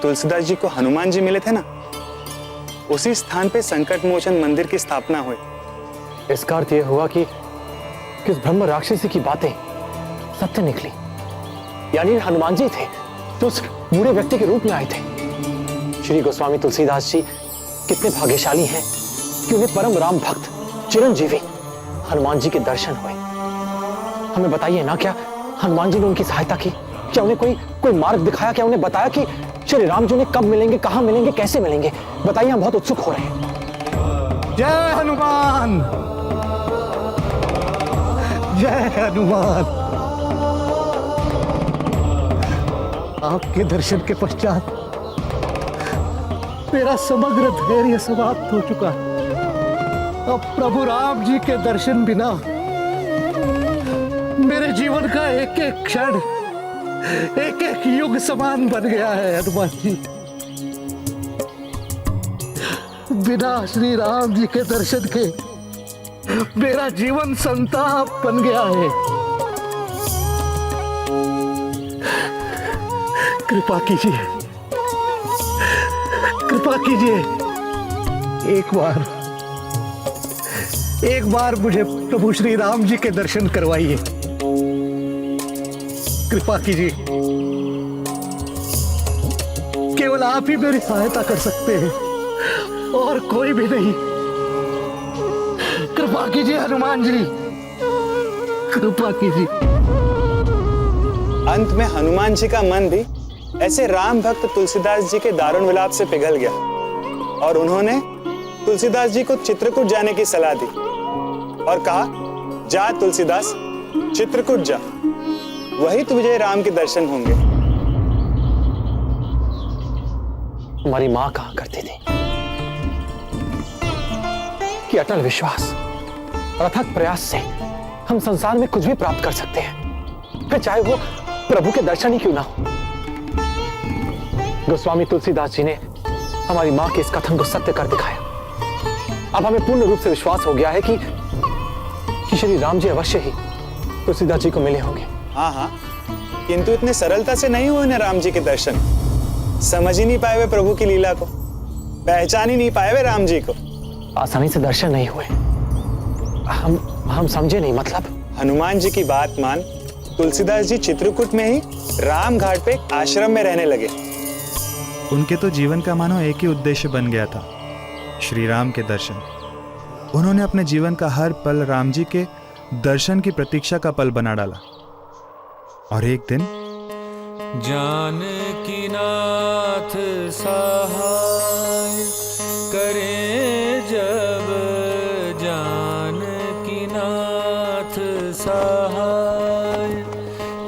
तुलसीदास जी को हनुमान जी मिले थे ना, उसी स्थान पे संकट मोचन मंदिर की स्थापना हुई। इसका अर्थ यह हुआ कि उस ब्रह्म राक्षसी की बातें सत्य निकली, यानी हनुमान जी थे जो उस बूढ़े व्यक्ति के रूप में आए थे। श्री गोस्वामी तुलसीदास जी कितने भाग्यशाली हैं कि उन्हें परम राम भक्त चिरंजीवी हनुमान जी के दर्शन हुए। हमें बताइए ना, क्या हनुमान जी ने उनकी सहायता की? क्या उन्हें कोई मार्ग दिखाया? क्या उन्हें बताया कि श्री राम जी उन्हें कब मिलेंगे, कहां मिलेंगे, कैसे मिलेंगे? बताइए, हम बहुत उत्सुक हो रहे हैं। जय हनुमान, जय हनुमान। आपके दर्शन के पश्चात मेरा समग्र धैर्य समाप्त हो चुका है। अब प्रभु राम जी के दर्शन बिना मेरे जीवन का एक एक क्षण एक एक युग समान बन गया है। हनुमान जी, बिना श्री राम जी के दर्शन के मेरा जीवन संताप बन गया है। कृपा कीजिए, कृपा कीजिए। एक बार मुझे प्रभु श्री राम जी के दर्शन करवाइए। कृपा कीजिए, केवल आप ही मेरी सहायता कर सकते हैं और कोई भी नहीं। कृपा कीजिए हनुमान जी, कृपा कीजिए। अंत में हनुमान जी का मन भी ऐसे राम भक्त तुलसीदास जी के दारुण विलाप से पिघल गया और उन्होंने तुलसीदास जी को चित्रकूट जाने की सलाह दी और कहा, जा तुलसीदास, चित्रकूट जा, वही तुझे राम के दर्शन होंगे। हमारी मां कहा करती थी कि अटल विश्वास और अथक प्रयास से हम संसार में कुछ भी प्राप्त कर सकते हैं, फिर चाहे वो प्रभु के दर्शन ही क्यों ना हो। गोस्वामी तुलसीदास जी ने हमारी मां के इस कथन को सत्य कर दिखाया। अब हमें पूर्ण रूप से विश्वास हो गया है कि श्री राम जी अवश्य ही तुलसीदास जी को मिले होंगे। हाँ, किंतु इतने सरलता से नहीं हुए ना राम जी के दर्शन। समझ ही नहीं पाए वे प्रभु की लीला को, पहचान ही नहीं पाए वे राम जी को। आसानी से दर्शन नहीं हुए। हम समझे नहीं, मतलब? हनुमान जी की बात मान तुलसीदास जी चित्रकूट में ही राम घाट पे आश्रम में रहने लगे। उनके तो जीवन का मानो एक ही उद्देश्य बन गया था, श्री राम के दर्शन। उन्होंने अपने जीवन का हर पल राम जी के दर्शन की प्रतीक्षा का पल बना डाला। और एक दिन जानकी नाथ सहाय करे जब, जानकी नाथ सहाय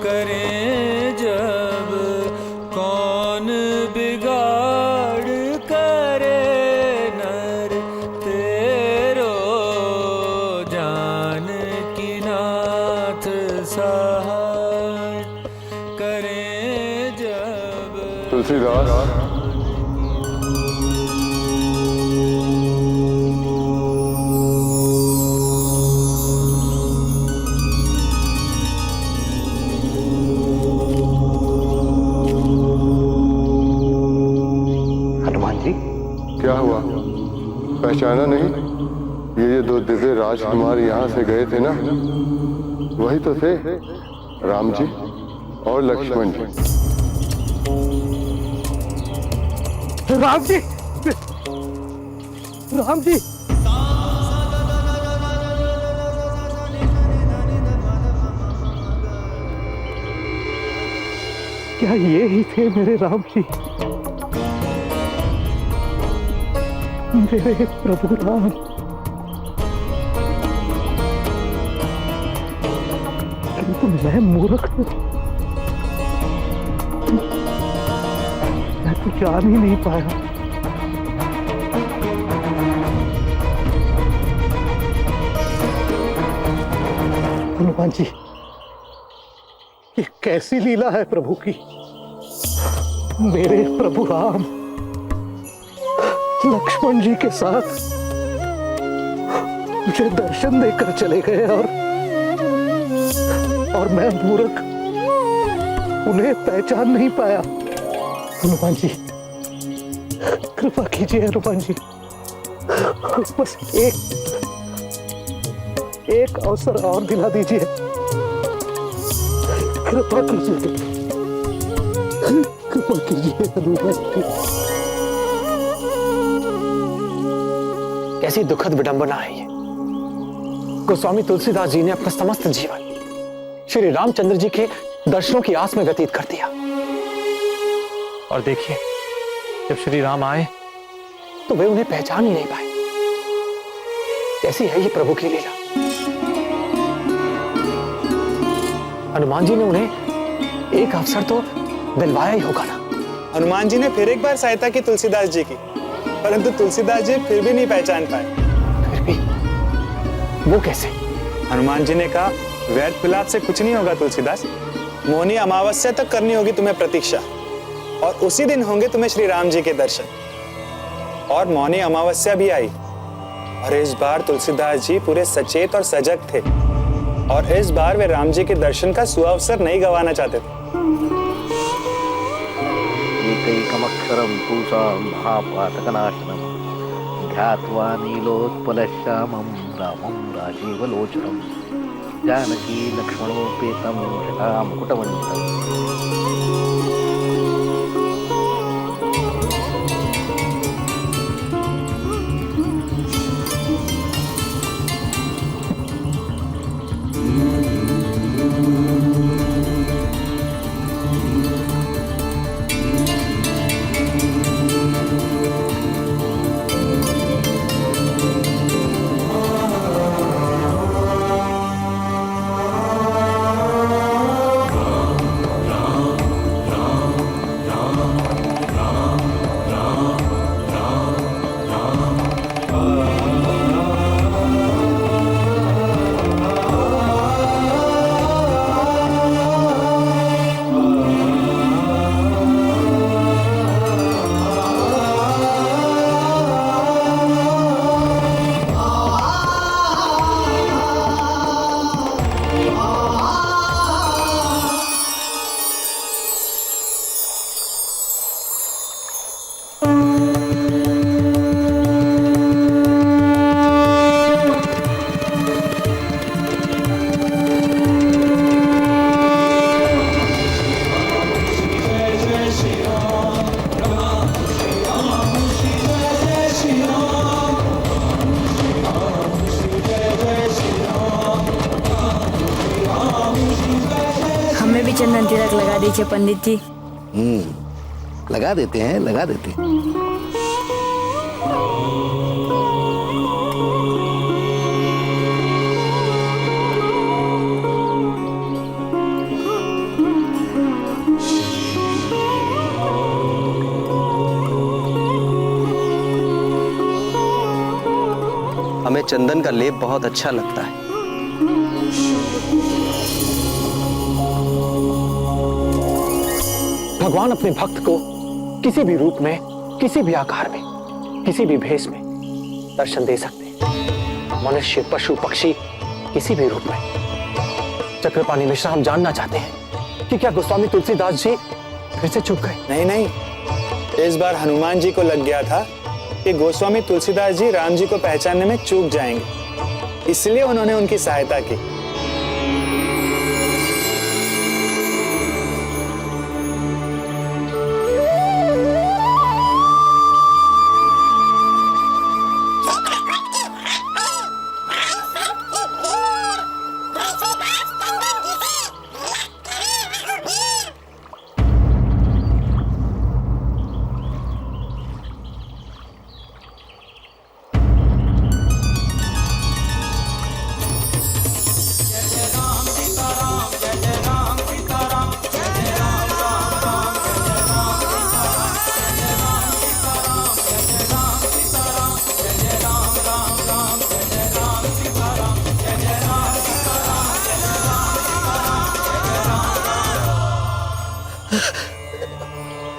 करे जब, कौन बिगाड़ करे नर तेरो, जानकी नाथ सहाय करे जब। तुलसीदास, हनुमान जी, क्या हुआ? पहचाना नहीं? ये दो दिव्य राजकुमार यहाँ से गए थे ना, वही तो थे राम जी और लक्ष्मण जी। राम जी, राम जी, क्या ये ही थे मेरे राम जी, मेरे प्रभु राम? किंतु मैं मूर्ख हूं, मैं तो जान ही नहीं पाया। हनुमान जी, ये कैसी लीला है प्रभु की। मेरे प्रभु राम लक्ष्मण जी के साथ मुझे दर्शन देकर चले गए और मैं मूर्ख उन्हें पहचान नहीं पाया। हनुमान जी, कृपा कीजिए हनुमान जी, बस एक अवसर और दिला दीजिए। कृपा कीजिए, कृपा कीजिए हनुमान जी। कैसी दुखद विडंबना है ये। गोस्वामी तुलसीदास जी ने अपना समस्त जीवन श्री रामचंद्र जी के दर्शनों की आस में व्यतीत कर दिया, और देखिए जब श्री राम आए तो वे उन्हें पहचान ही नहीं पाए। कैसी है ये प्रभु की लीला। हनुमान जी ने उन्हें एक अवसर तो दिलवाया ही होगा ना। हनुमान जी ने फिर एक बार सहायता की तुलसीदास जी की, परंतु तुलसीदास जी फिर भी नहीं पहचान पाए। फिर भी वो कैसे? हनुमान जी ने कहा, व्यर्थ विलाप से कुछ नहीं होगा तुलसीदास। मोहनी अमावस्या तक करनी होगी तुम्हें प्रतीक्षा, और उसी दिन होंगे तुम्हें श्री राम जी के दर्शन। और मौनी अमावस्या भी आई, और इस बार तुलसीदास जी पूरे सचेत और सजग थे, और इस बार वे राम जी के दर्शन का सुअवसर नहीं गंवाना चाहते थे। एकैकमक्षरं पूषां महापातकनाशनं ध्यात्वा नीलोत्पलश्यामं रामं राजीवलोचनं जानकी लक्ष्मणोपेतं जटामुकुटवन्तं। हमें भी चंदन तिलक लगा दीजिए पंडित जी। लगा देते हैं, लगा देते हैं। हमें चंदन का लेप बहुत अच्छा लगता है। भगवान अपने भक्त को किसी भी रूप में, किसी भी आकार में, किसी भी भेष में दर्शन दे सकते हैं। मनुष्य, पशु, पक्षी, किसी भी रूप में। चक्रपाणी मिश्रा, हम जानना चाहते हैं कि क्या गोस्वामी तुलसीदास जी फिर से चूक गए? नहीं नहीं, इस बार हनुमान जी को लग गया था कि गोस्वामी तुलसीदास जी राम जी को पहचानने में चूक जाएंगे, इसलिए उन्होंने उनकी सहायता की।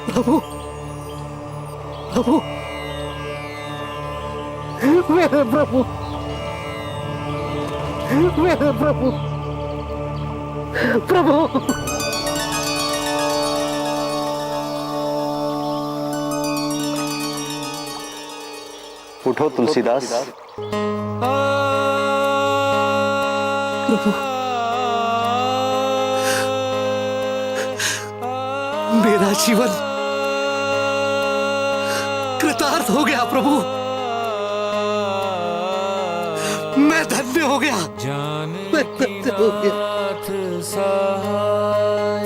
प्रभु, प्रभु, मेरे प्रभु, मेरे प्रभु, प्रभु। उठो तुलसीदास। मेरा जीवन कृतार्थ हो गया प्रभु। मैं धन्य हो गया। मैं धन्य हो गया। नाथ सहाय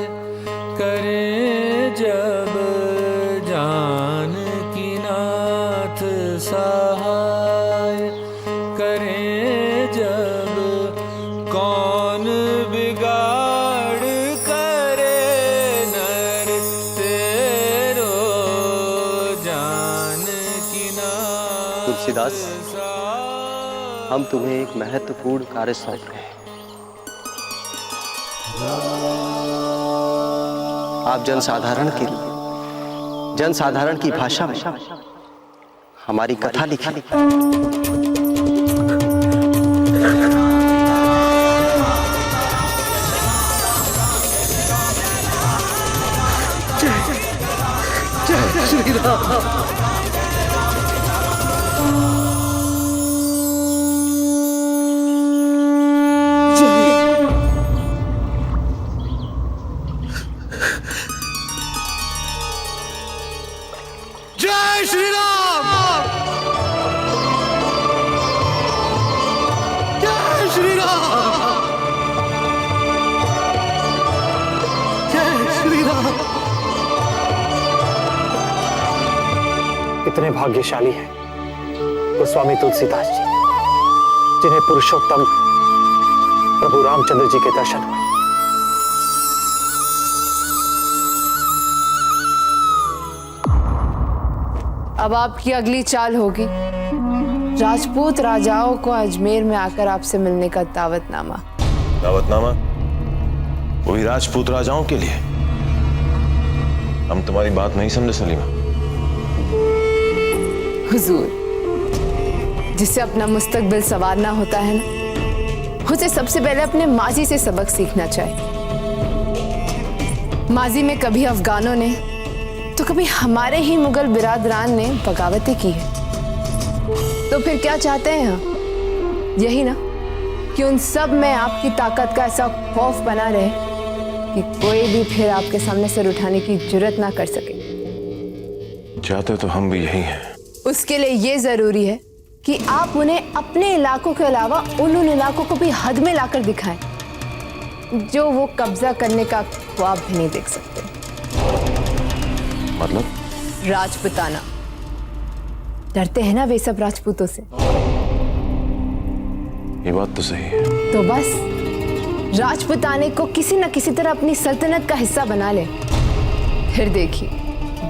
करे जब जानकी नाथ सहाय करे जब कौन बिगाड़ करे नर तेरो जानकी नाथ तुलसीदास, हम तुम्हें एक महत्वपूर्ण कार्य सौंप रहे हैं। आप जनसाधारण की भाषा में हमारी कथा लिखी। जय श्री राम। जय श्री राम। जय श्री राम। जय श्री राम। कितने भाग्यशाली हैं गोस्वामी तुलसीदास जी, जिन्हें पुरुषोत्तम प्रभु रामचंद्र जी के दर्शन हुए। अब आपकी अगली चाल होगी राजपूत राजाओं को अजमेर में आकर आपसे मिलने का दावतनामा। दावतनामा? वो भी राजपूत राजाओं के लिए? हम तुम्हारी बात नहीं समझे सलीमा। हुजूर, जिसे अपना मुस्तकबिल संवारना होता है ना, उसे सबसे पहले अपने माजी से सबक सीखना चाहिए। माजी में कभी अफगानों ने तो कभी हमारे ही मुगल बिरादरान ने बगावतें की है। तो फिर क्या चाहते हैं हम? यही ना कि उन सब में आपकी ताकत का ऐसा खौफ बना रहे कि कोई भी फिर आपके सामने सर उठाने की जुर्रत ना कर सके। चाहते तो हम भी यही हैं। उसके लिए ये जरूरी है कि आप उन्हें अपने इलाकों के अलावा उन इलाकों को भी हद में लाकर दिखाएं जो वो कब्जा करने का ख्वाब भी नहीं देख सकते। मतलब? राजपुताना। डरते हैं ना वे सब राजपूतों से। ये बात तो सही है। तो बस राजपुताने को किसी न किसी तरह अपनी सल्तनत का हिस्सा बना ले, फिर देखिए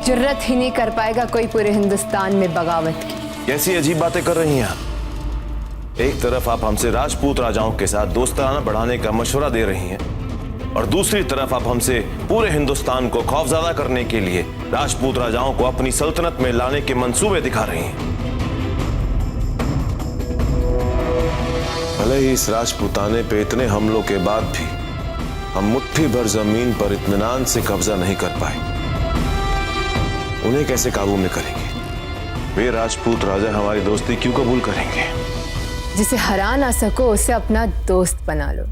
जुर्रत ही नहीं कर पाएगा कोई पूरे हिंदुस्तान में बगावत की। कैसी अजीब बातें कर रही हैं आप। एक तरफ आप हमसे राजपूत राजाओं के साथ दोस्ताना बढ़ाने का मशवरा दे रही हैं और दूसरी तरफ आप हमसे पूरे हिंदुस्तान को खौफजदा करने के लिए राजपूत राजाओं को अपनी सल्तनत में लाने के मंसूबे दिखा रही हैं। भले ही इस राजपूताने पे इतने हमलों के बाद भी हम मुट्ठी भर जमीन पर इत्मीनान से कब्जा नहीं कर पाए। उन्हें कैसे काबू में करेंगे? वे राजपूत राजा हमारी दोस्ती क्यों कबूल करेंगे? जिसे हरा ना सको उसे अपना दोस्त बना लो।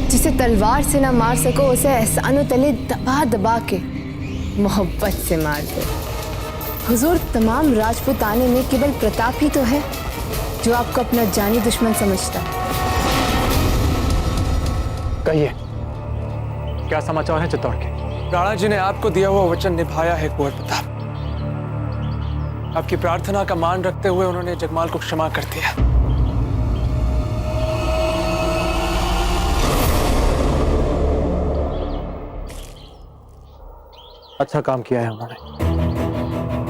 जिसे तलवार से ना मार सको उसे एहसानों तले दबा दबा के मोहब्बत से मार दो। हुजूर, तमाम राजपूताने में केवल प्रताप ही तो है जो आपको अपना जानी दुश्मन समझता है। कहिए, क्या समाचार है चित्तौड़ के? राणा जी ने आपको दिया हुआ वचन निभाया है कुंवर प्रताप। आपकी प्रार्थना का मान रखते हुए उन्होंने जगमाल को क्षमा कर दिया। अच्छा काम किया है उन्होंने।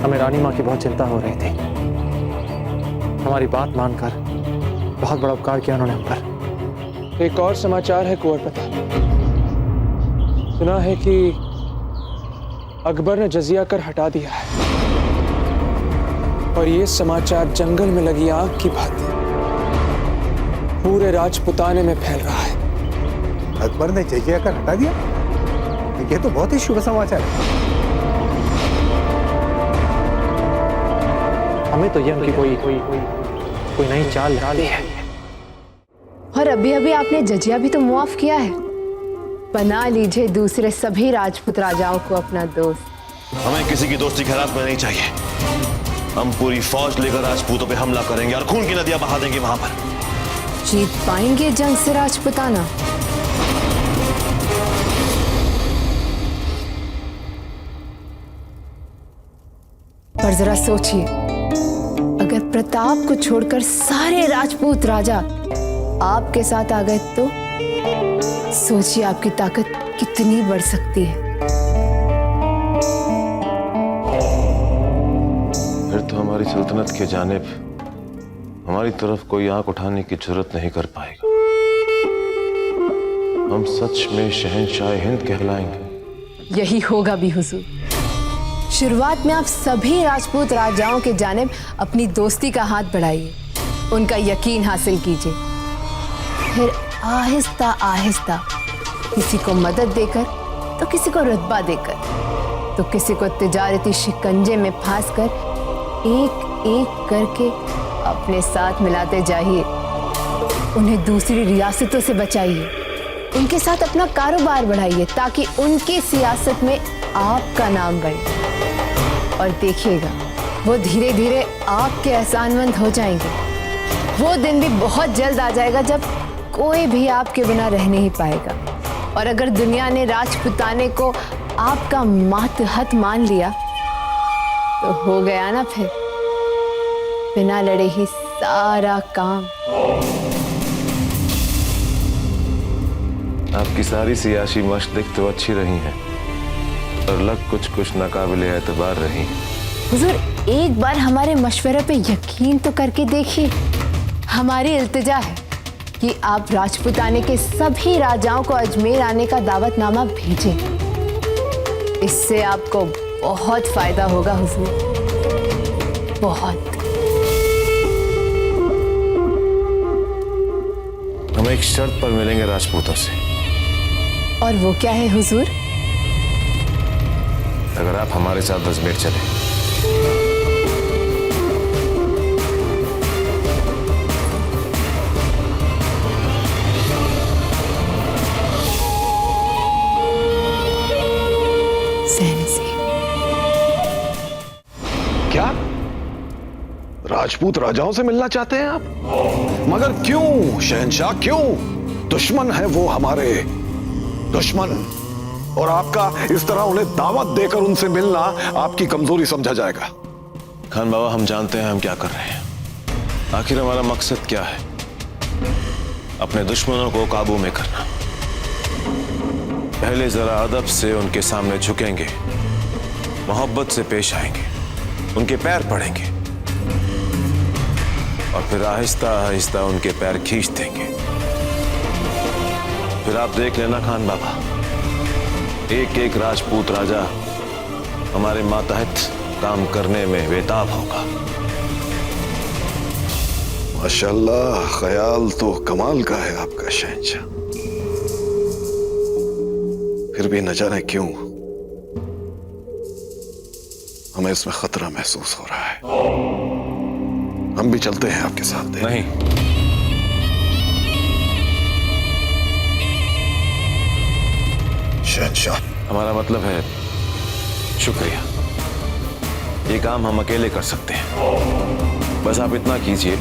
हमें रानी माँ की बहुत चिंता हो रही थी। हमारी बात मानकर बहुत बड़ा उपकार किया उन्होंने हम पर। एक और समाचार है कुंवर प्रताप। सुना है कि अकबर ने जजिया कर हटा दिया है और ये समाचार जंगल में लगी आग की भांति पूरे राजपुताने में फैल रहा है। अकबर ने जजिया कर हटा दिया? ये तो बहुत ही शुभ समाचार है। हमें तो ये उनकी कोई नई चाल लगती है। और अभी अभी आपने जजिया भी तो मुआफ किया है। बना लीजिए दूसरे सभी राजपूत राजाओं को अपना दोस्त। हमें किसी की दोस्ती खैरात में नहीं चाहिए। हम पूरी फौज लेकर राजपूतों पे हमला करेंगे और खून की नदियां बहा देंगे वहां पर। जीत पाएंगे जंग से राजपुताना? पर जरा सोचिए, अगर प्रताप को छोड़कर सारे राजपूत राजा आपके साथ आ गए तो सोचिए आपकी ताकत कितनी बढ़ सकती है। फिर तो हमारी सल्तनत के जानिब हमारी तरफ कोई आंख उठाने की जरूरत नहीं कर पाएगा। हम सच में शहंशाह हिंद कहलाएंगे। यही होगा भी हुजूर। शुरुआत में आप सभी राजपूत राजाओं के जानिब अपनी दोस्ती का हाथ बढ़ाइए, उनका यकीन हासिल कीजिए। फिर आहिस्ता आहिस्ता किसी को मदद देकर, तो किसी को रुतबा देकर, तो किसी को तिजारती शिकंजे में फांसकर एक एक करके अपने साथ मिलाते जाइए। उन्हें दूसरी रियासतों से बचाइए, उनके साथ अपना कारोबार बढ़ाइए ताकि उनकी सियासत में आपका नाम बढ़े। और देखिएगा वो धीरे धीरे आपके एहसानमंद हो जाएंगे। वो दिन भी बहुत जल्द आ जाएगा जब कोई भी आपके बिना रह नहीं पाएगा। और अगर दुनिया ने राजपुताने को आपका मातहत मान लिया तो हो गया ना, फिर बिना लड़े ही सारा काम। आपकी सारी सियासी मशक़ तो अच्छी रही है, और लग कुछ नाकाबिले एतबार रही। हुजूर एक बार हमारे मशवरे पे यकीन तो करके देखिए। हमारी इल्तिजा है कि आप राजपुताने के सभी राजाओं को अजमेर आने का दावतनामा भेजें। इससे आपको बहुत फायदा होगा हुजूर, बहुत। हम एक शर्त पर मिलेंगे राजपूतों से। और वो क्या है हुजूर? अगर आप हमारे साथ अजमेर चले क्या राजपूत राजाओं से मिलना चाहते हैं आप? मगर क्यों शहंशाह, क्यों? दुश्मन है वो हमारे, दुश्मन। और आपका इस तरह उन्हें दावत देकर उनसे मिलना आपकी कमजोरी समझा जाएगा। खान बाबा, हम जानते हैं हम क्या कर रहे हैं। आखिर हमारा मकसद क्या है? अपने दुश्मनों को काबू में करना। पहले जरा अदब से उनके सामने झुकेंगे, मोहब्बत से पेश आएंगे, उनके पैर पड़ेंगे, और फिर आहिस्ता आहिस्ता उनके पैर खींच देंगे। फिर आप देख लेना खान बाबा, एक एक राजपूत राजा हमारे मातहत काम करने में बेताब होगा। माशाल्लाह, ख्याल तो कमाल का है आपका शहंशाह। फिर भी न जाने क्यों हमें इसमें खतरा महसूस हो रहा है। हम भी चलते हैं आपके साथ। नहीं, शहंशाह, हमारा मतलब है शुक्रिया। ये काम हम अकेले कर सकते हैं। बस आप इतना कीजिए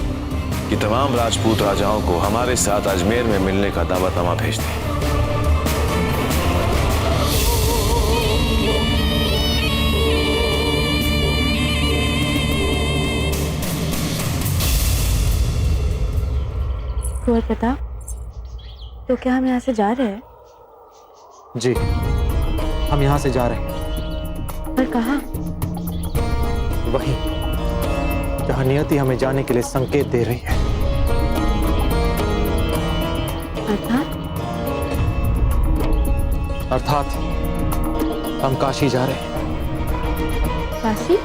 कि तमाम राजपूत राजाओं को हमारे साथ अजमेर में मिलने का दावतनामा भेज दें। कुंवर प्रताप, तो क्या हम यहाँ से जा रहे हैं? जी, हम यहाँ से जा रहे हैं। पर कहाँ? वहीं जहाँ नियति हमें जाने के लिए संकेत दे रही है। अर्थात हम काशी जा रहे हैं। काशी?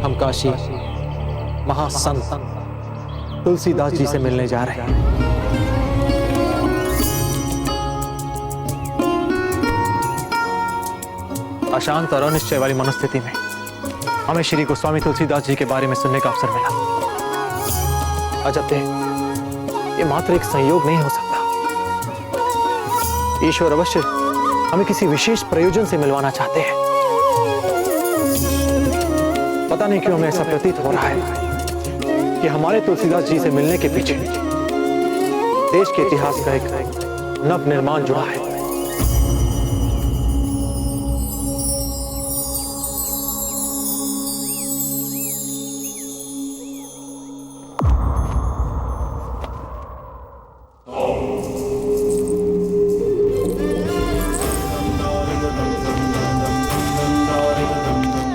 हम काशी महासंत तुलसीदास जी से मिलने जा रहे हैं। अशांत और अनिश्चय वाली मनस्थिति में हमें श्री गोस्वामी तुलसीदास जी के बारे में सुनने का अवसर मिला। अजब थे, ये मात्र एक संयोग नहीं हो सकता। ईश्वर अवश्य हमें किसी विशेष प्रयोजन से मिलवाना चाहते हैं। पता नहीं क्यों हमें ऐसा प्रतीत हो रहा है कि हमारे तुलसीदास जी से मिलने के पीछे देश के इतिहास का एक नव निर्माण जुड़ा है।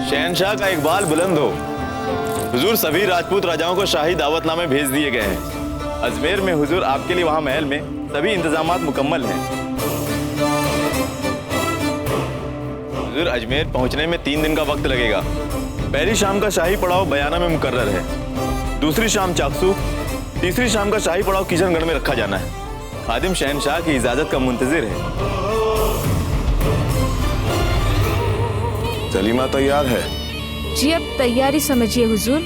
शहनशाह का इकबाल बुलंद हो। हुजूर सभी राजपूत राजाओं को शाही दावतनामे भेज दिए गए हैं। अजमेर में हुजूर आपके लिए वहां महल में सभी इंतजामात मुकम्मल हैं। हुजूर अजमेर पहुंचने में 3 दिन का वक्त लगेगा। पहली शाम का शाही पड़ाव बयाना में मुकर्रर है, दूसरी शाम चाकसू, तीसरी शाम का शाही पड़ाव किशनगढ़ में रखा जाना है। खादिम शहनशाह की इजाजत का मुंतजिर है। सलीमा तैयार है? जी अब तैयारी समझिए हुजूर,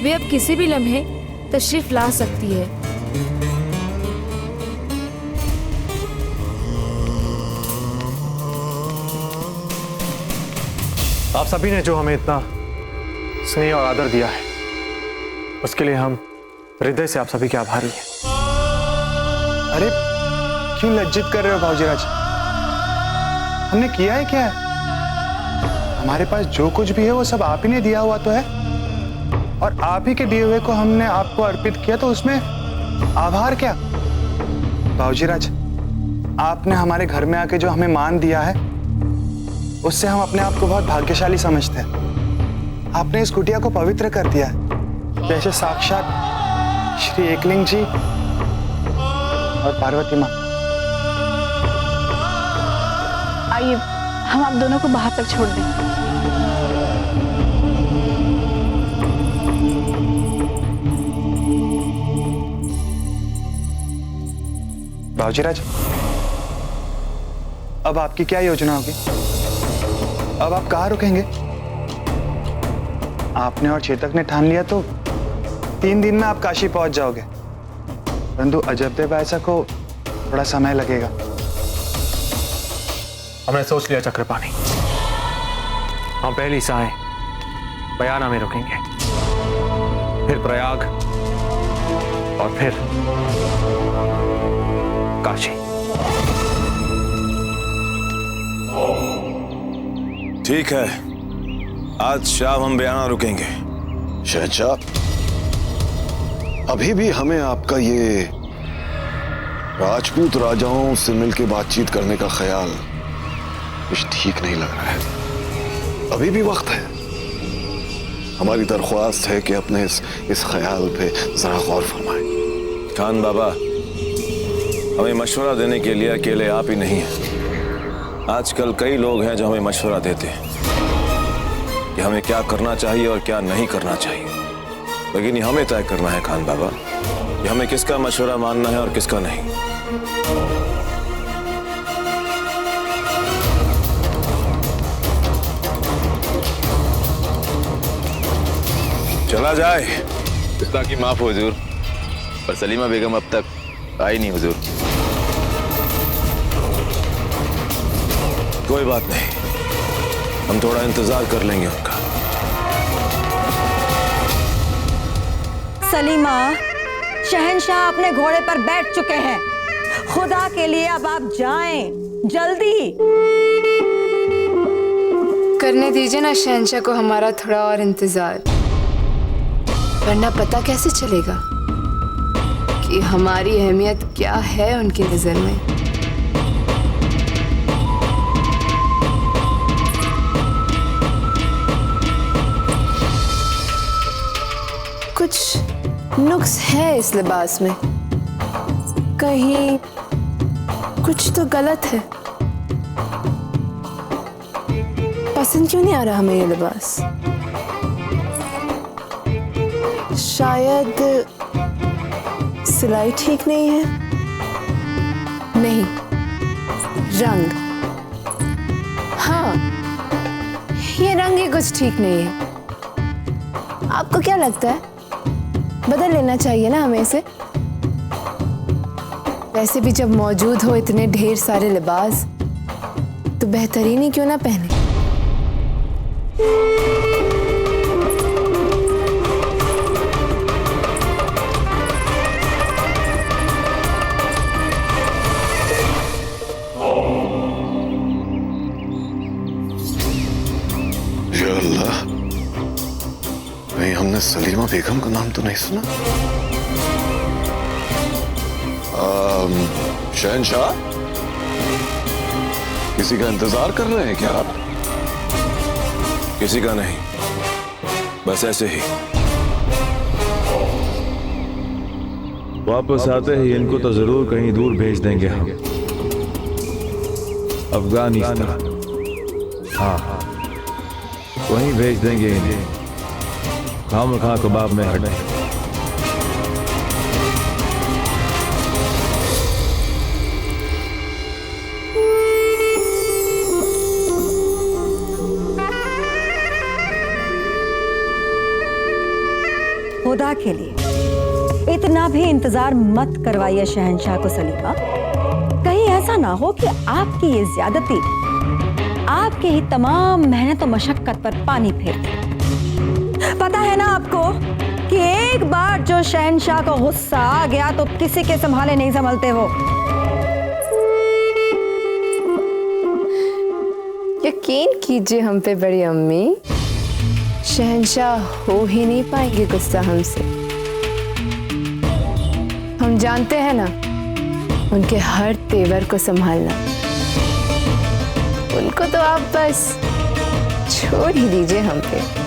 वे अब किसी भी लम्हे तशरीफ ला सकती है। आप सभी ने जो हमें इतना स्नेह और आदर दिया है, उसके लिए हम हृदय से आप सभी के आभारी हैं। अरे क्यों लज्जित कर रहे हो भाऊजीराज? हमने किया है क्या? हमारे पास जो कुछ भी है वो सब आप ही ने दिया हुआ तो है, और आप ही के दिए हुए को हमने आपको अर्पित किया, तो उसमें आभार क्या? भाऊजीराज, आपने हमारे घर में आके जो हमें मान दिया है, उससे हम अपने आप को बहुत भाग्यशाली समझते हैं। आपने इस कुटिया को पवित्र कर दिया है, जैसे साक्षात श्री एकलिंग जी और पार्वती माँ। आइए हम आप दोनों को बाहर तक छोड़ दें। भाऊजीराज, अब आपकी क्या योजना होगी? अब आप कहाँ रुकेंगे? आपने और चेतक ने ठान लिया तो 3 दिन में आप काशी पहुंच जाओगे, परंतु अजबदेव ऐसा को थोड़ा समय लगेगा। हमने सोच लिया चक्रपाणी, हम पहली साय बयाना में रुकेंगे, फिर प्रयाग और फिर काशी। ठीक है, आज शाम हम बयाना रुकेंगे। शहंशाह, अभी भी हमें आपका ये राजपूत राजाओं से मिलकर बातचीत करने का ख्याल कुछ ठीक नहीं लग रहा है। अभी भी वक्त है। हमारी दरख्वास्त है कि अपने इस ख्याल पे जरा गौर फरमाएं। खान बाबा, हमें मशवरा देने के लिए अकेले आप ही नहीं हैं। आजकल कई लोग हैं जो हमें मशवरा देते हैं कि हमें क्या करना चाहिए और क्या नहीं करना चाहिए, लेकिन ये हमें तय करना है खान बाबा कि हमें किसका मशवरा मानना है और किसका नहीं। चला जाए। पिता की माफ हो हुजूर, पर सलीमा बेगम अब तक आई नहीं हुजूर। कोई बात नहीं, हम थोड़ा इंतजार कर लेंगे उनका। सलीमा, शहंशाह अपने घोड़े पर बैठ चुके हैं। खुदा के लिए अब आप जाएं, जल्दी। करने दीजिए ना शहंशाह को हमारा थोड़ा और इंतजार, वरना पता कैसे चलेगा कि हमारी अहमियत क्या है उनकी नजर में। कुछ नुक्स है इस लिबास में, कहीं कुछ तो गलत है। पसंद क्यों नहीं आ रहा हमें ये लिबास? शायद सिलाई ठीक नहीं है। नहीं, रंग। हाँ, ये रंग ही कुछ ठीक नहीं है। आपको क्या लगता है बदल लेना चाहिए ना हमें इसे? वैसे भी जब मौजूद हो इतने ढेर सारे लिबास तो बेहतरीन ही क्यों ना पहने। या अल्लाह, कहीं हमने सलीमा बेगम का नाम तो नहीं सुना? शहंशाह, किसी का इंतजार कर रहे हैं क्या आप? किसी का नहीं, बस ऐसे ही। वापस आते ही इनको तो जरूर कहीं दूर भेज देंगे हम, अफगानिस्तान। हाँ, वहीं भेज देंगे इन्हें, हम खां कबाब में हटे। खुदा के लिए इतना भी इंतजार मत करवाइए शहंशाह को सलीमा। कहीं ऐसा ना हो कि आपकी ये ज्यादती आपके ही तमाम मेहनत और मशक्कत पर पानी फेर दे। पता है ना आपको कि एक बार जो शहंशाह को गुस्सा आ गया तो किसी के संभाले नहीं संभलते वो। यकीन कीजिए हम पे बड़ी अम्मी, शहंशाह हो ही नहीं पाएंगे गुस्सा हमसे। हम जानते हैं ना उनके हर तेवर को संभालना। उनको तो आप बस छोड़ ही दीजिए हम पे।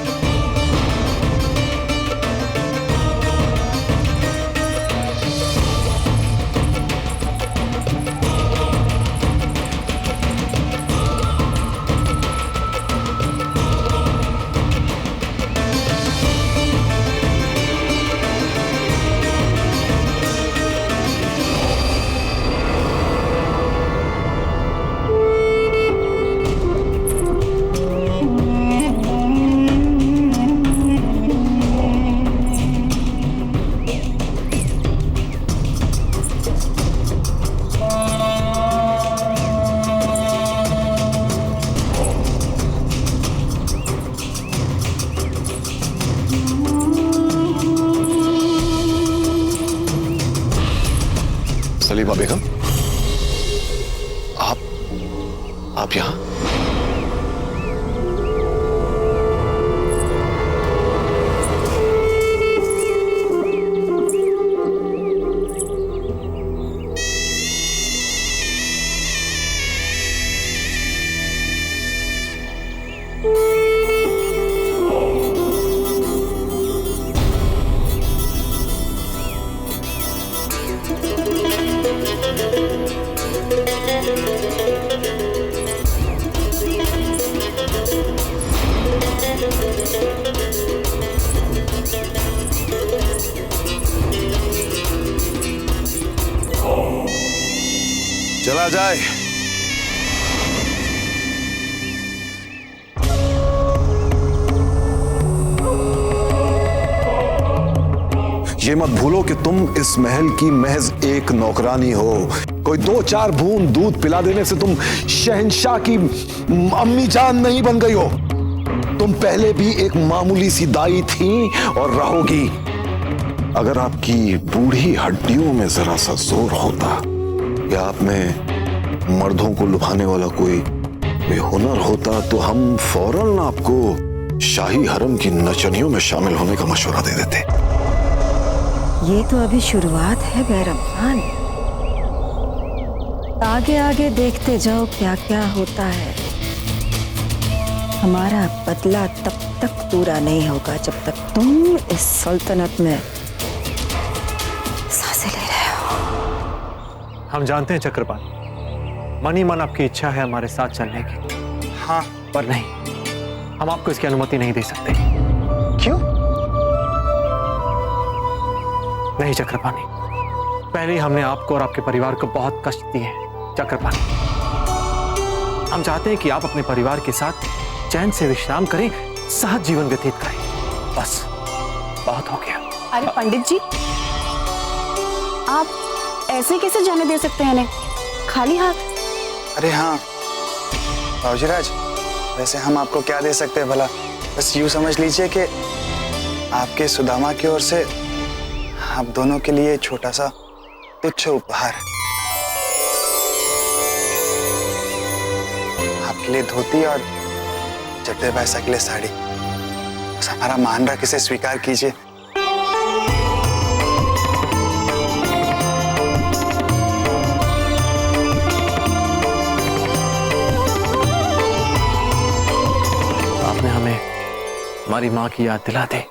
सलीमा बेगम, आप यहां? चला जाए। ये मत भूलो कि तुम इस महल की महज एक नौकरानी हो। कोई 2-4 बूंद दूध पिला देने से तुम शहंशाह की अम्मी जान नहीं बन गई हो। तुम पहले भी एक मामूली सी दाई थी और रहोगी। अगर आपकी बूढ़ी हड्डियों में जरा सा जोर होता या आप में मर्दों को लुभाने वाला कोई हुनर होता तो हम फौरन आपको शाही हरम की नचनियों में शामिल होने का मशवरा दे देते। ये तो अभी शुरुआत है बैरमखान, आगे आगे देखते जाओ क्या क्या होता है। हमारा बदला तब तक पूरा नहीं होगा जब तक तुम इस सल्तनत में सांसें ले रहे हो। हम जानते हैं चक्रपाल, मन ही मन आपकी इच्छा है हमारे साथ चलने की। हाँ, पर नहीं, हम आपको इसकी अनुमति नहीं दे सकते। क्यों? नहीं चक्रपाणी, पहले ही हमने आपको और आपके परिवार को बहुत कष्ट दिए हैं। चक्रपाणी, हम चाहते हैं कि आप अपने परिवार के साथ चैन से विश्राम करें, सहज जीवन व्यतीत करें, बस। बहुत हो गया। अरे पंडित जी, आप ऐसे कैसे जाने दे सकते हैं इन्हें खाली हाथ? अरे हाँ बाबूजीराज, वैसे हम आपको क्या दे सकते हैं भला? बस यूं समझ लीजिए कि आपके सुदामा की ओर से आप दोनों के लिए छोटा सा तुच्छ उपहार, आपके लिए धोती और चट्टे पैसा के लिए साड़ी। बस हमारा मान रख इसे स्वीकार कीजिए। आपने हमें हमारी माँ की याद दिला दी।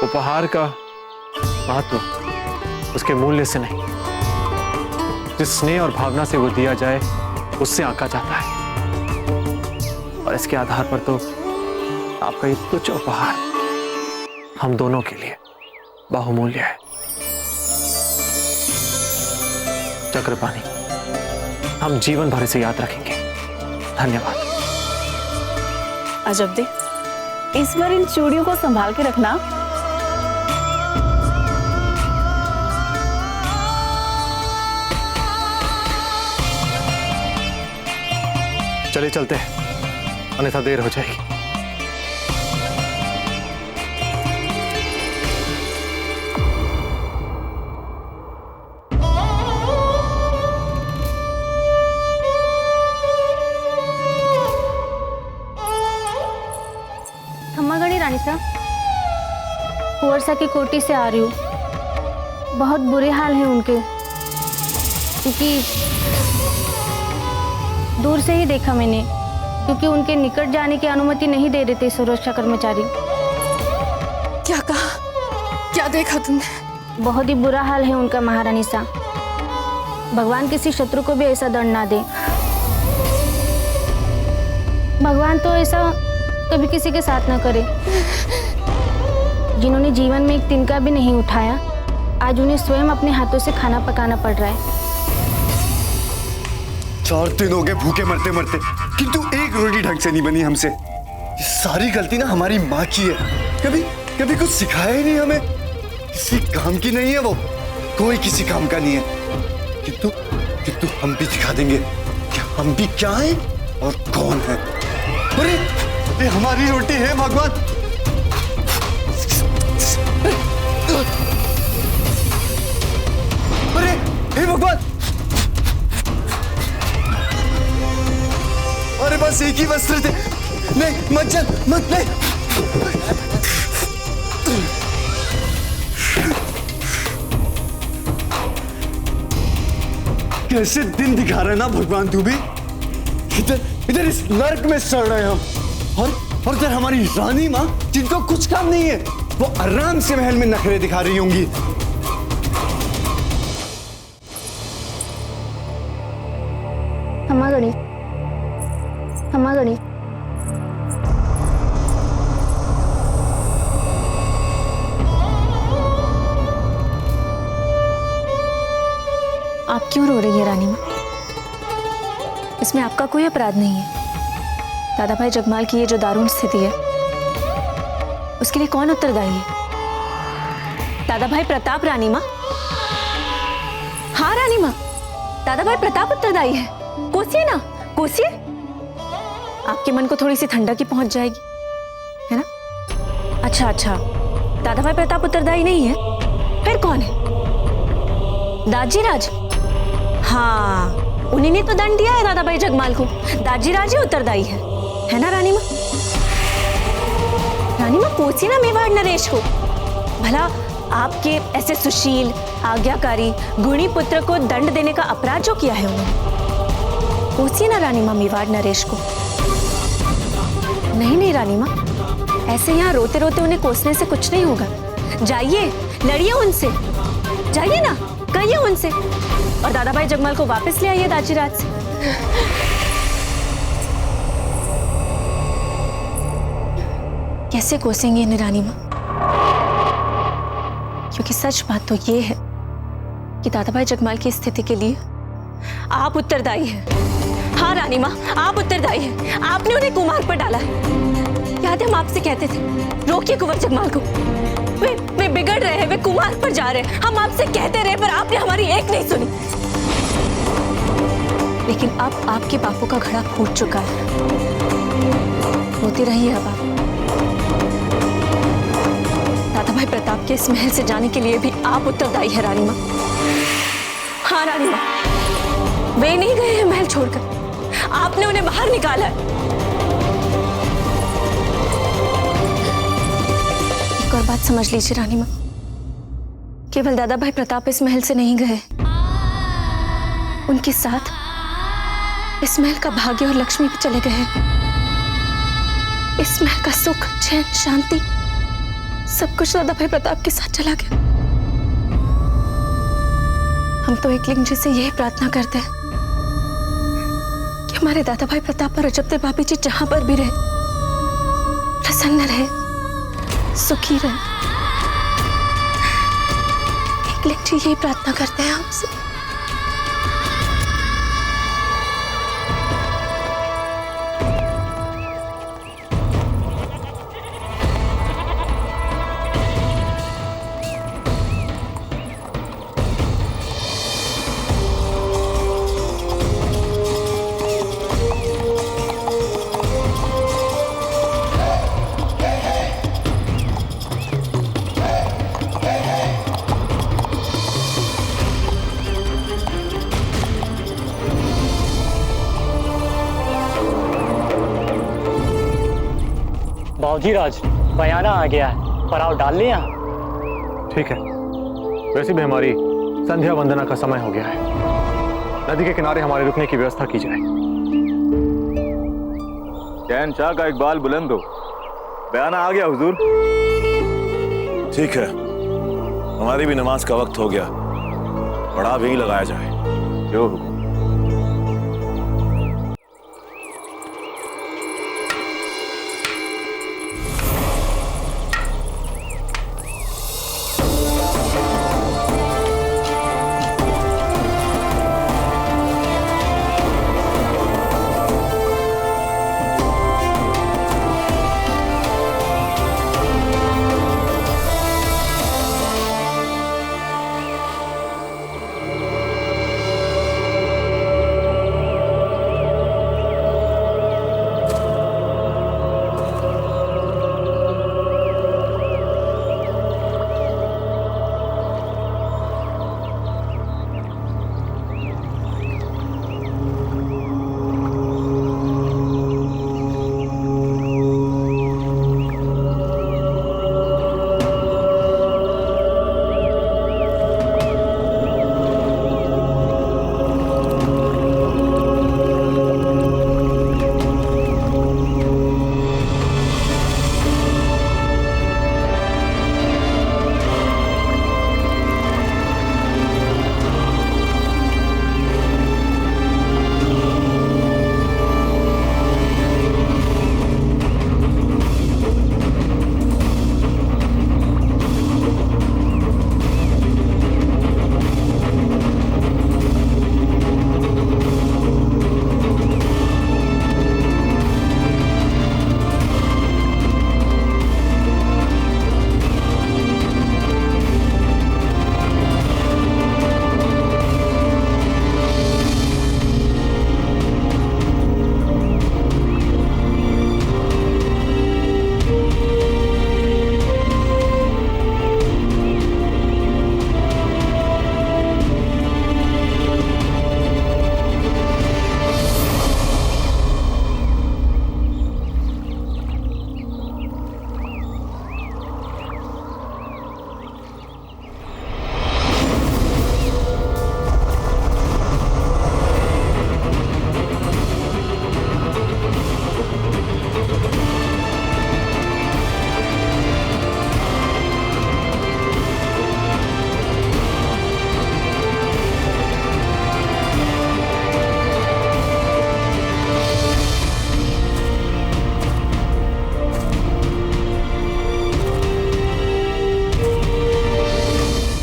उपहार का महत्व उसके मूल्य से नहीं, जिस स्नेह और भावना से वो दिया जाए उससे आंका जाता है। और इसके आधार पर तो आपका ये तुच्छ उपहार हम दोनों के लिए बहुमूल्य है। चक्रपाणी, हम जीवन भर इसे याद रखेंगे। धन्यवाद। अजब दे, इस बार इन चूड़ियों को संभाल के रखना। चलिए चलते हैं, अन्यथा देर हो जाएगी। खम्मागढ़ी रानी साहब, कुंवरसा की कोठी से आ रही हूँ। बहुत बुरे हाल है उनके, क्योंकि दूर से ही देखा मैंने, क्योंकि उनके निकट जाने की अनुमति नहीं दे रहे थे सुरक्षा कर्मचारी। क्या कहा? क्या देखा तुमने? बहुत ही बुरा हाल है उनका महारानी साहब। भगवान किसी शत्रु को भी ऐसा दंड ना दे। भगवान तो ऐसा कभी किसी के साथ ना करे। जिन्होंने जीवन में एक तिनका भी नहीं उठाया, आज उन्हें स्वयं अपने हाथों से खाना पकाना पड़ रहा है। 4 दिन हो गए भूखे मरते मरते, किंतु एक रोटी ढंग से नहीं बनी हमसे। ये सारी गलती ना हमारी माँ की है। कभी कभी कुछ सिखाया ही नहीं हमें। किसी काम की नहीं है वो, कोई किसी काम का नहीं है। किंतु हम भी दिखा देंगे कि हम भी क्या हैं और कौन है। अरे ये हमारी रोटी है भगवान। अरे हे भगवान, अरे बस एक ही वस्त्र थे। नहीं मत चल, मत नहीं। कैसे दिन दिखा रहे ना भगवान, तू भी इधर इस नर्क में सड़ रहे हैं हम, और इधर हमारी रानी माँ जिनको कुछ काम नहीं है, वो आराम से महल में नखरे दिखा रही होंगी। खम्मागढ़ी, खम्मागढ़ी। आप क्यों रो रही है रानी माँ? इसमें आपका कोई अपराध नहीं है। दादा भाई जगमाल की ये जो दारुण स्थिति है, उसके लिए कौन उत्तरदायी है? दादा भाई प्रताप, रानी माँ। हाँ रानी माँ, दादा भाई प्रताप उत्तरदायी है। कोसिए ना, कोसिए। आपके मन को थोड़ी सी ठंडक की पहुंच जाएगी, है ना? अच्छा, दादा भाई प्रताप उत्तरदायी नहीं है, फिर कौन है? दाजी राज। हाँ, उन्हीं ने तो दंड दिया है दादा भाई जगमाल को। दाजी राज ही उत्तरदायी है ना रानी माँ? रानी माँ, कोसी ना मेवाड़ नरेश को। भला आपके ऐसे सुशील, आज्ञाकारी, गुणी पुत्र को दंड देने का अपराध जो किया है उन्होंने, कोसी ना रानी माँ मेवाड़ नरेश को। नहीं रानी माँ, ऐसे यहाँ रोते रोते उन्हें कोसने से कुछ नहीं होगा। जाइए, लड़िए उनसे, जाइए ना, कहिए उनसे, और दादा भाई जगमाल को वापस ले आइए दाजी राज से। कैसे कोसेंगे इन्हें रानी माँ? क्योंकि सच बात तो ये है कि दादा भाई जगमाल की स्थिति के लिए आप उत्तरदायी हैं। हाँ रानी माँ, आप उत्तरदायी हैं। आपने उन्हें कुमार्ग पर डाला है। याद है हम आपसे कहते थे रोकिए कुंवर जगमाल को, वे बिगड़ रहे हैं, वे कुमार्ग पर जा रहे हैं। हम आपसे कहते रहे पर आपने हमारी एक नहीं सुनी। लेकिन अब आपके बापों का घड़ा फूट चुका है। रोती रहिए अब आप। दादा भाई प्रताप के इस महल से जाने के लिए भी आप उत्तरदायी है रानी माँ। हाँ रानी माँ, वे नहीं गए हैं महल छोड़कर, आपने उन्हें बाहर निकाला है। एक और बात समझ लीजिए रानी माँ, केवल दादा भाई प्रताप इस महल से नहीं गए, उनके साथ इस महल का भाग्य और लक्ष्मी भी चले गए हैं। इस महल का सुख, चैन, शांति सब कुछ दादा भाई प्रताप के साथ चला गया। हम तो एकलिंग जी से यही प्रार्थना करते हैं कि हमारे दादा भाई प्रताप और रजबदेव भाभी जी जहां पर भी रहे, प्रसन्न रहे, सुखी रहे। एकलिंग जी यही प्रार्थना करते हैं हमसे। बाबूजी राज, बयाना आ गया है, पड़ाव डाल लिया। ठीक है, वैसे भी हमारी संध्या वंदना का समय हो गया है। नदी के किनारे हमारे रुकने की व्यवस्था की जाए। शहंशाह का इकबाल बुलंद हो, बयाना आ गया हुजूर। ठीक है, हमारी भी नमाज का वक्त हो गया, पड़ाव यहीं लगाया जाए। जो हुक्म।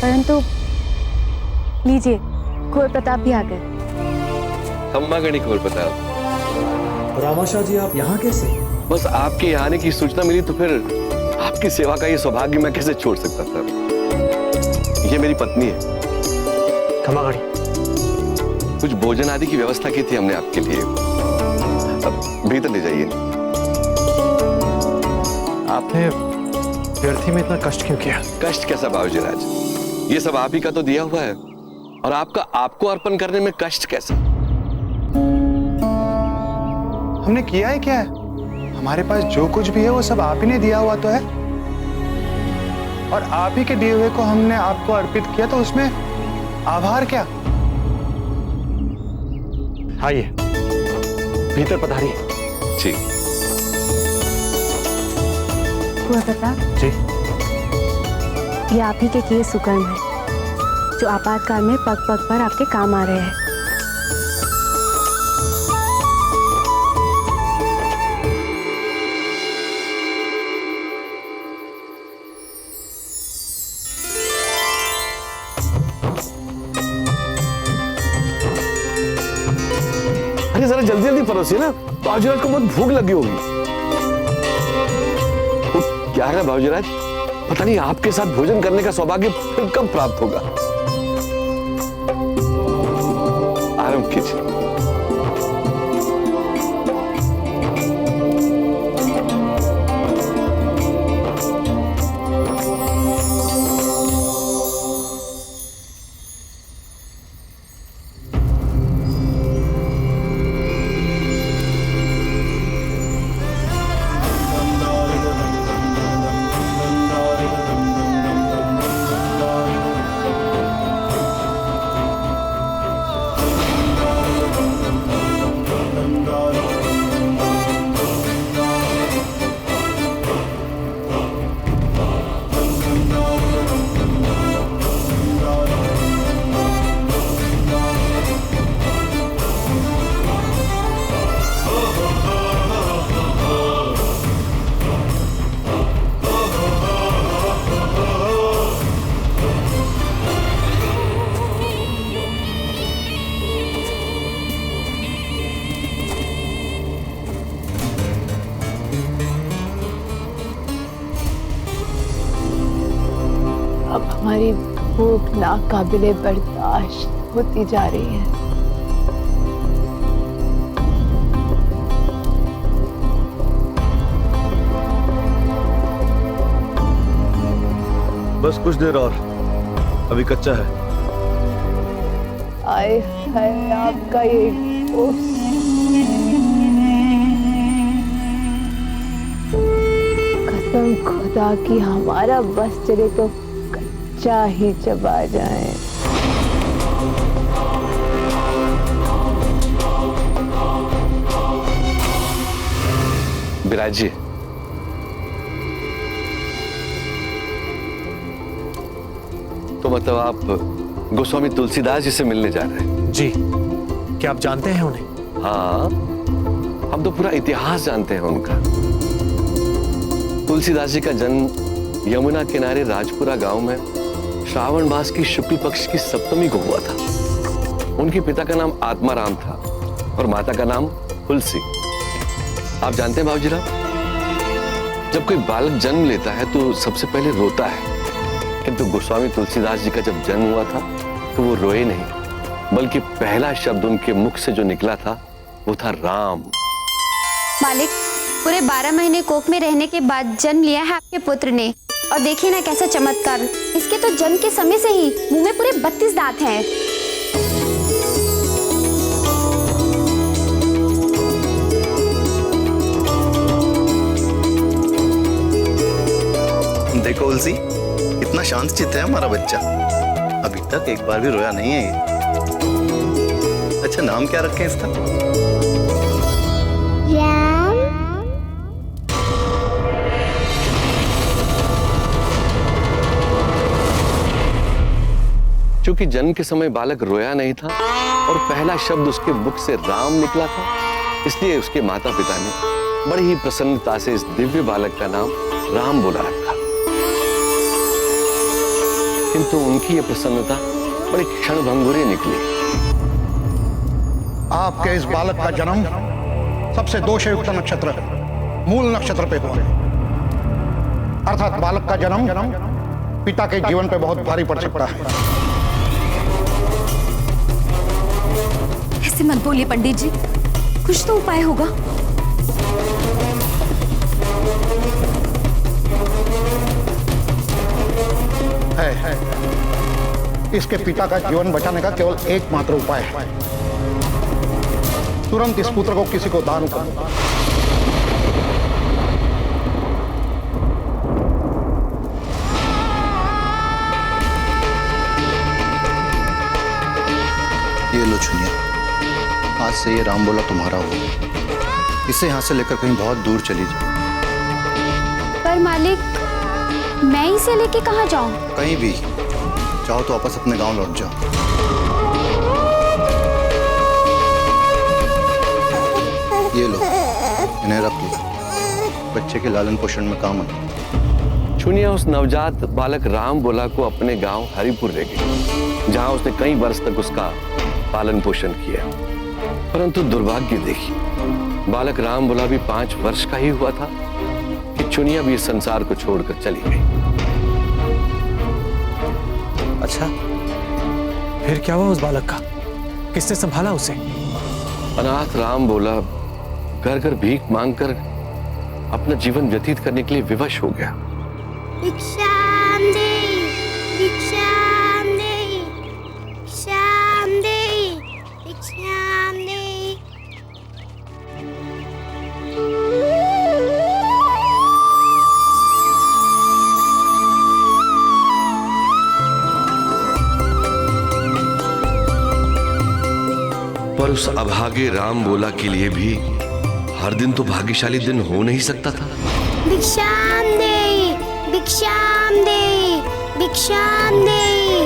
परंतु लीजिए, कुंवर प्रताप भी आ गए। खम्मा गणी कुंवर प्रताप, रामाशाह जी, आप यहाँ कैसे? बस आपके यहाँ आने की सूचना मिली तो फिर आपकी सेवा का ये सौभाग्य मैं कैसे छोड़ सकता था। ये मेरी पत्नी है। खमागढ़ी, कुछ भोजन आदि की व्यवस्था की थी हमने आपके लिए। अब भीतर ले जाइए। आपने व्यर्थी में इतना कष्ट क्यों किया? कष्ट कैसा बाबूजी राज, ये सब आप ही का तो दिया हुआ है, और आपका आपको अर्पण करने में कष्ट कैसा? हमने किया है क्या है? हमारे पास जो कुछ भी है वो सब आप ही ने दिया हुआ तो है, और आप ही के दिए हुए को हमने आपको अर्पित किया, तो उसमें आभार क्या? आइए, भीतर पधारिए। जी। हुआ प्रताप जी, ये आप ही के किए सुकर्म है, जो आपातकाल में पग पग पर आपके काम आ रहे हैं। अरे जरा जल्दी जल्दी परोसिए ना, बाबूजीराज को बहुत भूख लगी होगी। क्या है बाबूजीराज, पता नहीं आपके साथ भोजन करने का सौभाग्य फिर कब प्राप्त होगा। आराम कीजिए। हमारी भूख नाकाबिले बर्दाश्त होती जा रही है। बस कुछ देर और, अभी कच्चा है। आए हाय, आपका ये कसम खुदा की हमारा बस चले तो कच्चा ही चबा जाए। विराज जी, तो मतलब आप गोस्वामी तुलसीदास जी से मिलने जा रहे हैं? जी। क्या आप जानते हैं उन्हें? हाँ, हम तो पूरा इतिहास जानते हैं उनका। तुलसीदास जी का जन्म यमुना किनारे राजपुरा गांव में श्रावण मास की शुक्ल पक्ष की सप्तमी को हुआ था। उनके पिता का नाम आत्माराम था और माता का नाम तुलसी। आप जानते हैं बाबूजीराव, जब कोई बालक जन्म लेता है तो सबसे पहले रोता है, किंतु गोस्वामी तुलसीदास जी का जब जन्म हुआ था तो वो रोए नहीं, बल्कि पहला शब्द उनके मुख से जो निकला था वो था राम। मालिक, पूरे 12 महीने कोख में रहने के बाद जन्म लिया है आपके पुत्र ने, और देखिए ना कैसा चमत्कार। इसके तो जन्म के समय से ही मुंह में पूरे 32 दांत हैं। देखो तुलसी, कितना शांत चित्त है हमारा बच्चा। अभी तक एक बार भी रोया नहीं है ये। अच्छा, नाम क्या रखें इसका? क्योंकि जन्म के समय बालक रोया नहीं था और पहला शब्द उसके मुख से राम निकला था, इसलिए उसके माता पिता ने बड़ी ही प्रसन्नता से इस दिव्य बालक का नाम राम बोला रखा। किंतु उनकी ये प्रसन्नता बड़ी क्षणभंगुरी निकली। आपके इस बालक का जन्म सबसे दोषयुक्त नक्षत्र मूल नक्षत्र पे हुआ, अर्थात बालक का जन्म पिता के जीवन पे बहुत भारी पड़ सकता है। ऐसे मत बोलिए पंडित जी, कुछ तो उपाय होगा। है। इसके पिता का जीवन बचाने का केवल एकमात्र उपाय है, तुरंत इस पुत्र को किसी को दान कर दो। ये लो छुनिया, आज से ये राम बोला तुम्हारा हो, इसे यहां से लेकर कहीं बहुत दूर चली जाओ। पर मालिक, मैं इसे लेके कहाँ जाऊं? कहीं भी चाहो तो वापस अपने गांव लौट जाओ। ये लो, इन्हें रख लो, बच्चे के लालन पोषण में काम आए। छुनिया उस नवजात बालक राम बोला को अपने गांव हरिपुर ले गई, जहां उसने कई वर्ष तक उसका पालन पोषण किया। परंतु दुर्भाग्य देखी, बालक राम बोला भी 5 वर्ष का ही हुआ था कि चुनिया भी इस संसार को छोड़कर चली गई। अच्छा, फिर क्या हुआ उस बालक का? किसने संभाला उसे? अनाथ राम बोला घर घर भीख मांगकर अपना जीवन व्यतीत करने के लिए विवश हो गया। भिक्षाम देहि, भिक्षाम देहि, भिक्षाम देहि, भिक्षाम देहि। पर उस अभागे राम बोला के लिए भी हर दिन तो भाग्यशाली दिन हो नहीं सकता था। भिक्षाम देहि, भिक्षाम देहि, भिक्षाम देहि।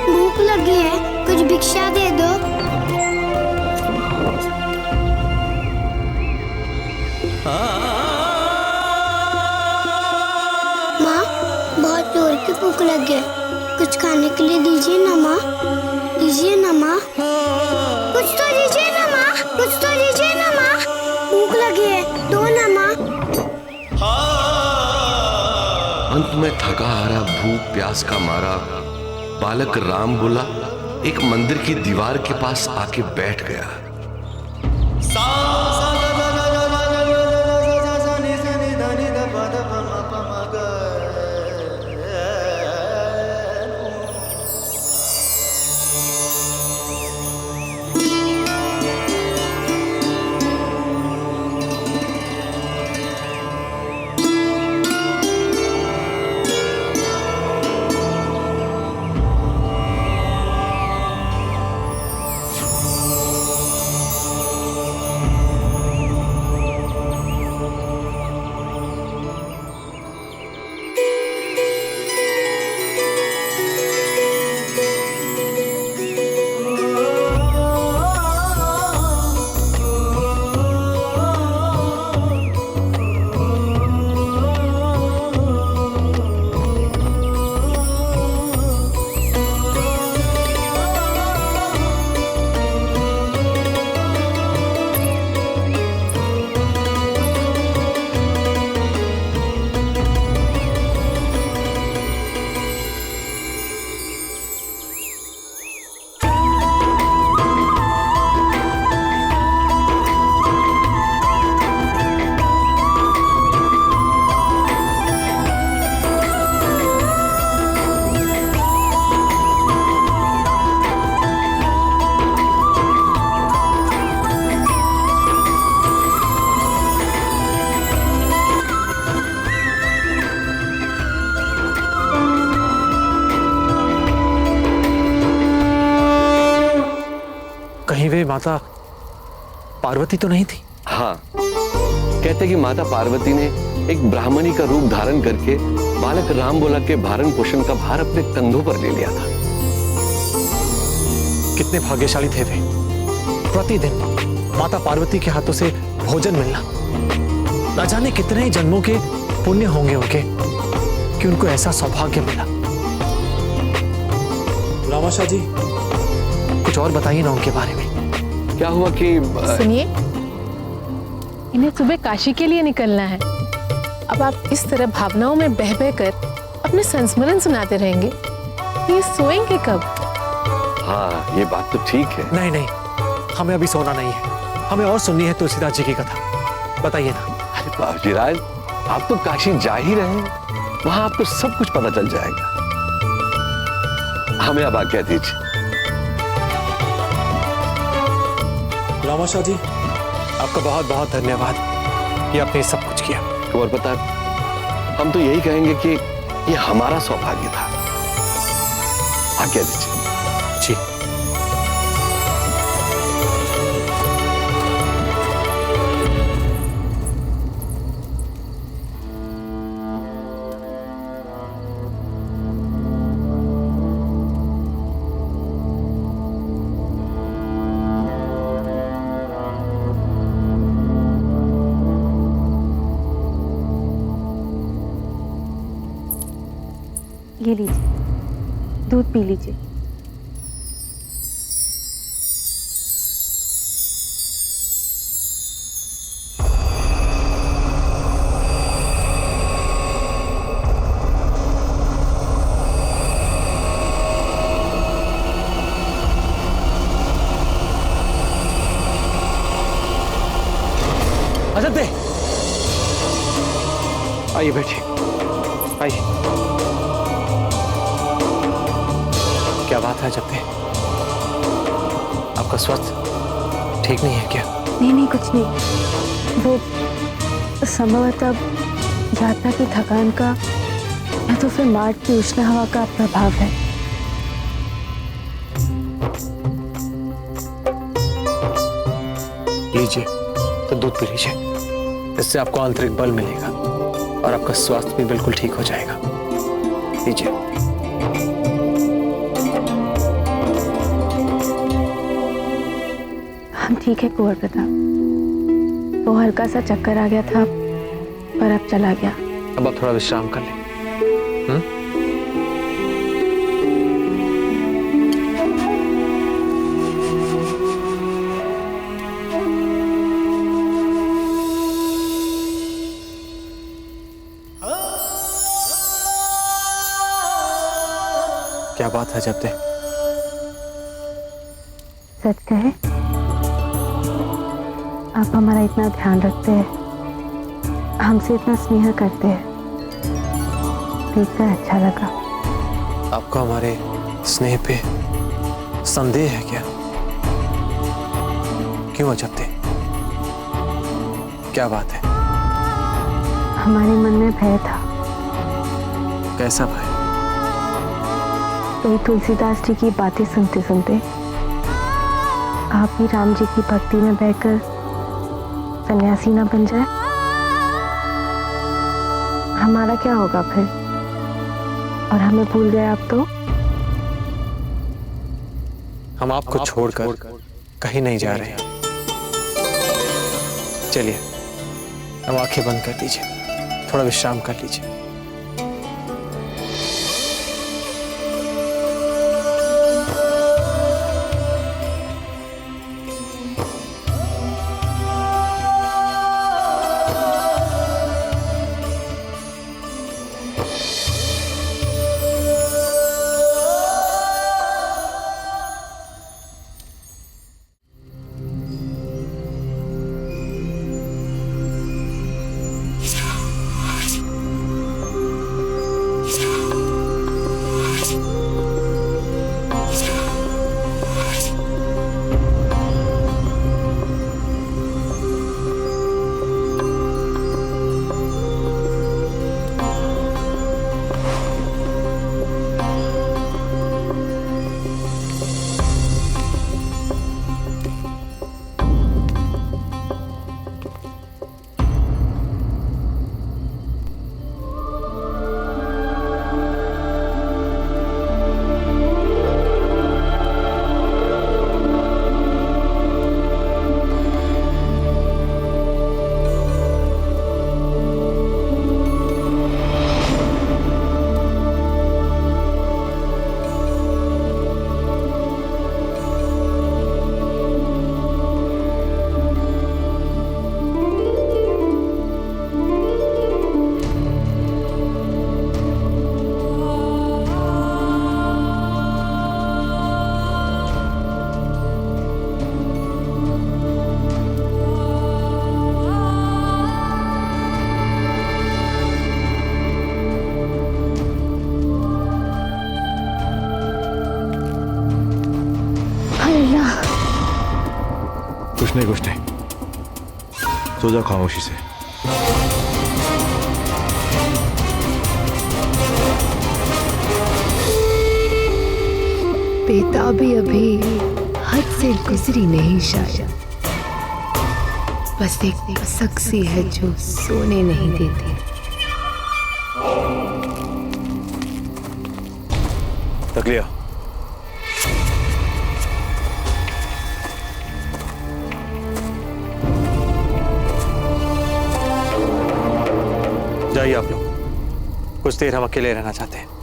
भूख लगी है, कुछ भिक्षा दे दो। माँ, बहुत जोर की भूख लगी है, कुछ खाने के लिए दीजिए ना माँ, दीजिए ना माँ, कुछ तो दीजिए ना माँ, कुछ तो दीजिए ना माँ, भूख लगी है, दो ना माँ। अंत में थका हारा भूख प्यास का मारा बालक राम बोला एक मंदिर की दीवार के पास आके बैठ गया। कहीं वे माता पार्वती तो नहीं थी? हाँ, कहते कि माता पार्वती ने एक ब्राह्मणी का रूप धारण करके बालक राम बोला के भरण पोषण का भार अपने कंधों पर ले लिया था। कितने भाग्यशाली थे वे। प्रतिदिन माता पार्वती के हाथों से भोजन मिलना, न जाने कितने ही जन्मों के पुण्य होंगे उनके कि उनको ऐसा सौभाग्य मिला। रामाशाह जी, कुछ और बताइए ना उनके बारे में। क्या हुआ कि सुनिए, इन्हें सुबह काशी के लिए निकलना है। अब आप इस तरह भावनाओं में बह बह कर अपने संस्मरण सुनाते रहेंगे, ये सोएंगे कब? हाँ, ये बात तो ठीक है। नहीं नहीं, हमें अभी सोना नहीं है, हमें और सुननी है तुलसीदास जी की कथा। बताइए ना। अरे बाबूजीराज, आप तो काशी जा ही रहे हैं, वहां आपको सब कुछ पता चल जाएगा। हमें अब आज्ञा दीजिए। लामाशाह जी, आपका बहुत बहुत धन्यवाद कि आपने सब कुछ किया। और बता, हम तो यही कहेंगे कि ये हमारा सौभाग्य था। आज्ञा दीजिए। जी। ये लीजिए, दूध पी लीजिए। अजब दे, आइए बैठिए, आइए। क्या बात है अजब दे, आपका स्वास्थ्य ठीक नहीं है क्या? नहीं नहीं, कुछ नहीं। वो संभवतः यात्रा की थकान का या तो फिर मार्च की उष्ण हवा का प्रभाव है। लीजिए, तो दूध पी लीजिए, इससे आपको आंतरिक बल मिलेगा और आपका स्वास्थ्य भी बिल्कुल ठीक हो जाएगा। लीजिए। हम ठीक है कुंवर प्रताप, वो हल्का सा चक्कर आ गया था पर अब चला गया। अब आप थोड़ा विश्राम कर लें। क्या बात है जब दे? सच कहे, आप हमारा इतना ध्यान रखते हैं, हमसे इतना स्नेह करते हैं, देखकर अच्छा लगा। आपको हमारे स्नेह पे संदेह है क्या? क्यों अजब दे, क्या बात है? हमारे मन में भय था। कैसा भय? तो तुलसीदास जी की बातें सुनते सुनते आप भी राम जी की भक्ति में बहकर सन्यासी ना बन जाए। हमारा क्या होगा फिर? और हमें भूल गए आप तो? हम आपको छोड़कर कहीं नहीं जा रहे हैं। चलिए, अब आंखें बंद कर दीजिए, थोड़ा विश्राम कर लीजिए। कुछ नहीं, सो जाओ खामोशी से। बेताबी अभी हद से गुजरी नहीं शायद, बस एक कसक सी है जो सोने नहीं देती। तकलिया, जाइए आप लोग, कुछ देर हम अकेले रहना चाहते हैं।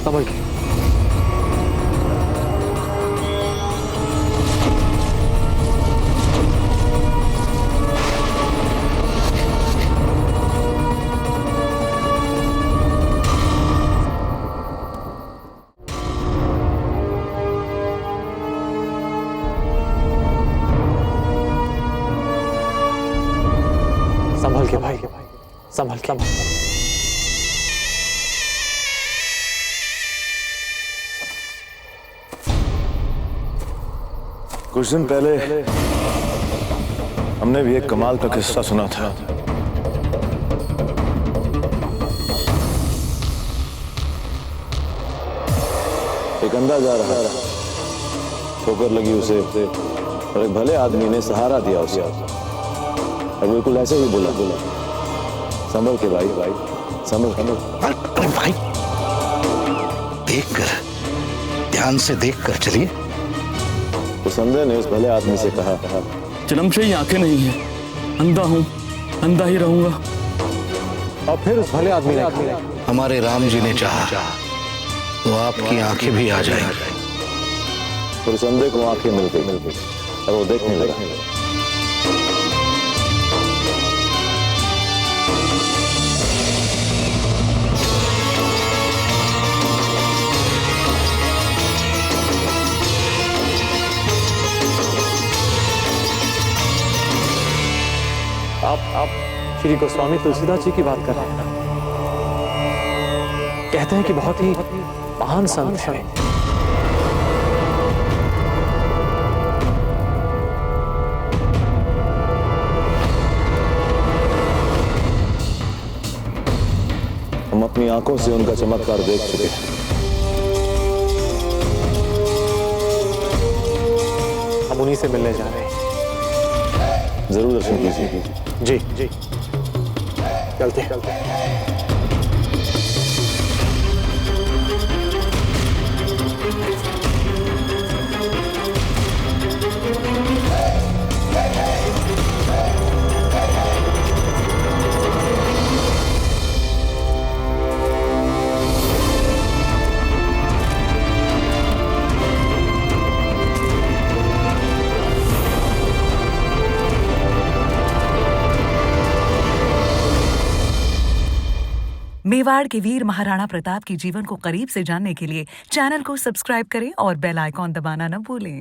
संभल के। संभल के भाई, संभल के। कुछ दिन पहले हमने भी एक कमाल का किस्सा सुना था। एक अंधा जा रहा था, ठोकर लगी उसे और एक भले आदमी ने सहारा दिया उसे और बिल्कुल ऐसे ही बोला, संभल के भाई, संभल। भाई देखकर, ध्यान से देखकर चलिए। उस अंधे ने उस भले आदमी से कहा, जन्म से ही आंखें नहीं है, अंधा हूं, अंधा ही रहूंगा। और फिर उस भले आदमी ने कहा, हमारे राम जी ने चाहा तो आपकी आंखें भी आ जाएंगी। और उस अंधे को आंखें मिल गई और वो देखने लगा। आप श्री गोस्वामी तुलसीदास जी की बात कर रहे हैं। कहते हैं कि बहुत ही महान संत हैं। हम अपनी आंखों से उनका चमत्कार देख चुके हैं। हम उन्हीं से मिलने जा रहे हैं। जरूर दर्शन कीजिए। जी जी, चलते हैं। मेवाड़ के वीर महाराणा प्रताप के जीवन को करीब से जानने के लिए चैनल को सब्सक्राइब करें और बेल आइकॉन दबाना न भूलें।